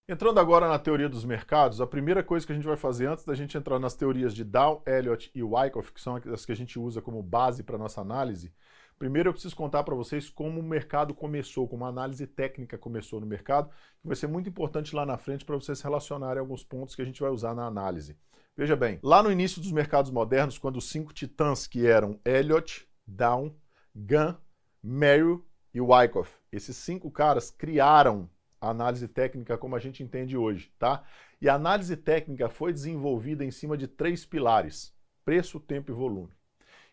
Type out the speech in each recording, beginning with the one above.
Entrando agora na teoria dos mercados, a primeira coisa que a gente vai fazer antes da gente entrar nas teorias de Dow, Elliott e Wyckoff, que são as que a gente usa como base para a nossa análise, primeiro eu preciso contar para vocês como o mercado começou, como a análise técnica começou no mercado, que vai ser muito importante lá na frente para vocês relacionarem alguns pontos que a gente vai usar na análise. Veja bem, lá no início dos mercados modernos, quando os 5 titãs que eram Elliott, Dow, Gunn, Merrill e Wyckoff, esses 5 caras criaram a análise técnica como a gente entende hoje, tá? E a análise técnica foi desenvolvida em cima de 3 pilares: preço, tempo e volume.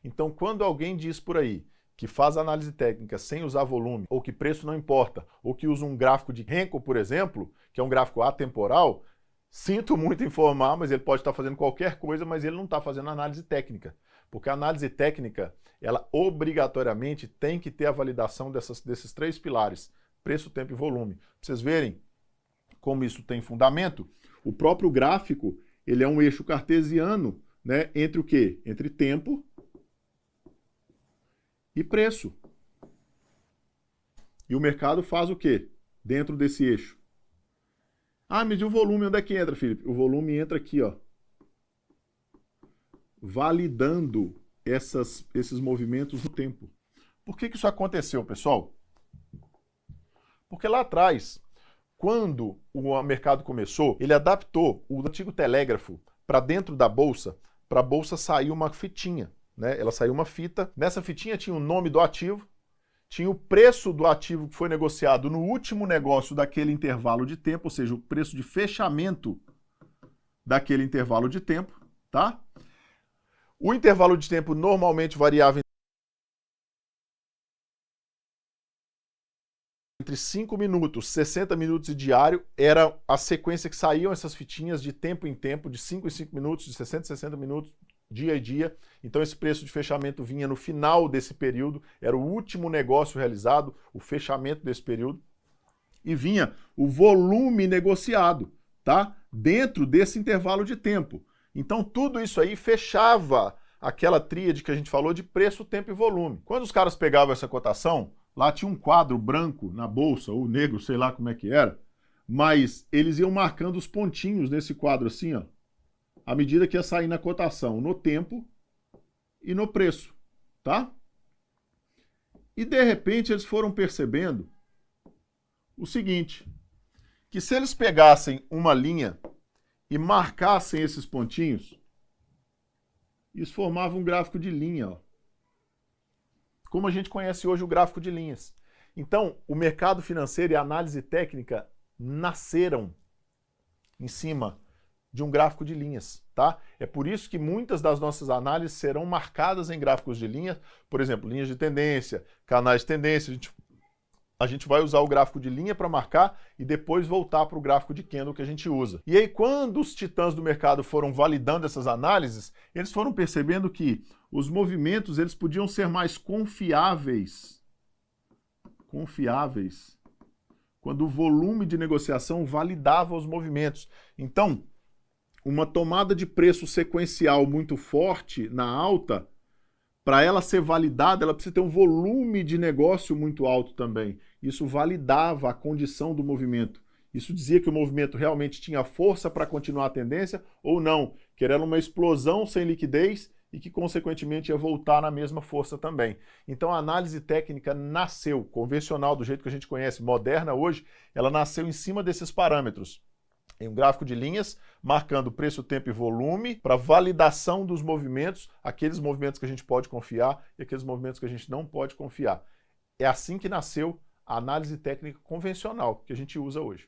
Então, quando alguém diz por aí que faz análise técnica sem usar volume, ou que preço não importa, ou que usa um gráfico de Renko, por exemplo, que é um gráfico atemporal, sinto muito informar, mas ele pode estar fazendo qualquer coisa, mas ele não está fazendo análise técnica. Porque a análise técnica, ela obrigatoriamente tem que ter a validação desses 3 pilares: preço, tempo e volume. Pra vocês verem como isso tem fundamento, o próprio gráfico, ele é um eixo cartesiano, né, entre o quê? Entre tempo e preço. E o mercado faz o quê dentro desse eixo? Ah, mas e o volume, onde é que entra, Felipe? O volume entra aqui, ó, validando esses movimentos no tempo. Por que isso aconteceu, pessoal? Porque lá atrás, quando o mercado começou, ele adaptou o antigo telégrafo para dentro da bolsa, para a bolsa sair uma fitinha, né? Ela saiu uma fita, nessa fitinha tinha o nome do ativo, tinha o preço do ativo que foi negociado no último negócio daquele intervalo de tempo, ou seja, o preço de fechamento daquele intervalo de tempo, tá? O intervalo de tempo normalmente variava entre 5 minutos, 60 minutos e diário, era a sequência que saíam essas fitinhas de tempo em tempo, de 5 em 5 minutos, de 60 em 60 minutos, dia a dia. Então esse preço de fechamento vinha no final desse período, era o último negócio realizado, o fechamento desse período, e vinha o volume negociado, tá? Dentro desse intervalo de tempo. Então tudo isso aí fechava aquela tríade que a gente falou de preço, tempo e volume. Quando os caras pegavam essa cotação, lá tinha um quadro branco na bolsa, ou negro, sei lá como é que era, mas eles iam marcando os pontinhos nesse quadro assim, ó, à medida que ia sair na cotação, no tempo e no preço, tá? E de repente eles foram percebendo o seguinte, que se eles pegassem uma linha e marcassem esses pontinhos, isso formava um gráfico de linha, ó, como a gente conhece hoje o gráfico de linhas. Então, o mercado financeiro e a análise técnica nasceram em cima de um gráfico de linhas, tá? É por isso que muitas das nossas análises serão marcadas em gráficos de linhas, por exemplo, linhas de tendência, canais de tendência, a gente vai usar o gráfico de linha para marcar e depois voltar para o gráfico de candle que a gente usa. E aí, quando os titãs do mercado foram validando essas análises, eles foram percebendo que os movimentos eles podiam ser mais confiáveis quando o volume de negociação validava os movimentos. Então, uma tomada de preço sequencial muito forte na alta, para ela ser validada, ela precisa ter um volume de negócio muito alto também. Isso validava a condição do movimento. Isso dizia que o movimento realmente tinha força para continuar a tendência ou não, que era uma explosão sem liquidez e que, consequentemente, ia voltar na mesma força também. Então, a análise técnica nasceu, convencional, do jeito que a gente conhece, moderna hoje, ela nasceu em cima desses parâmetros. Em um gráfico de linhas, marcando preço, tempo e volume, para validação dos movimentos, aqueles movimentos que a gente pode confiar e aqueles movimentos que a gente não pode confiar. É assim que nasceu a análise técnica convencional que a gente usa hoje.